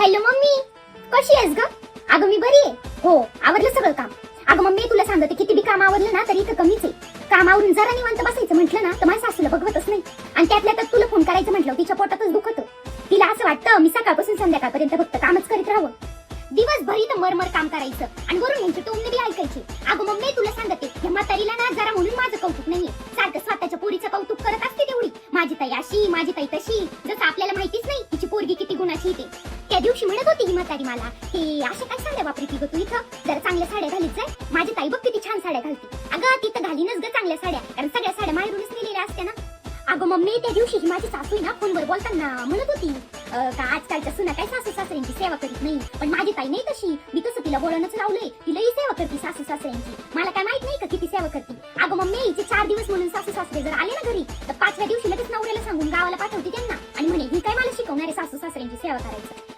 Hello mummy, कशी आहेस ग? अगं मी बरी आहे. हो, आवरलं सगळं काम. अगं मम्मी तुला सांगते, किती बी काम आवरलं ना तरी इथं कमीच आहे. कामावरून जरा निवांत बसायचं म्हटलं ना तर माझ्या सासूला बघवतच नाही. आणि त्यातल्या त्यात तुला फोन करायचं म्हटलं तिच्या पोटातच दुखत. तिला असं वाटतं मी सकाळपासून संध्याकाळपर्यंत फक्त कामच करीत राहावं. दिवसभर इथं मरमर काम करायचं आणि वरून यांची टोमणे बी ऐकायची. अगं मम्मी तुला सांगते, या म्हातारीला ना जरा म्हणून माझं कौतुक नाहीये. सारखं स्वतःच्या पोरीचं कौतुक करत असते तेवढी. माझी ताई अशी, माझी ताई तशी, जसं आपल्याला माहितीच नाही तिची पोरगी किती गुणाची ते. त्या दिवशी म्हणत होती ही म्हातारी मला, हे अशा काय साड्या वापरती ग तू इथं? जरा चांगल्या साड्या घालीत जाय. माझी ताई बघ किती छान साड्या घालते. अगं तिथं घालीनच ग चांगल्या साड्या, कारण सगळ्या साड्या माहेरूनच नेलेल्या असत्या ना. अगं मम्मी त्या दिवशी ही माझी सासू ना फोनवर बोलताना म्हणत होती का आजकालच्या सुना काय सासू सासऱ्यांची सेवा करीत नाही. पण माझी ताई नाही तशी. मी तसं तिला बोलणंच लावलंय, तिलाही सेवा करते सासू सासऱ्यांची. मला काय माहित नाही का किती सेवा करते. अगं मम्मी हिचे 4 दिवस म्हणून सासू सासरे जर आले ना घरी तर 5व्या दिवशी लगेच नवऱ्याला सांगून गावाला पाठवते त्यांना आणि म्हणे ही काय मला शिकवणार आहे सासू सासऱ्यांची सेवा करायचं.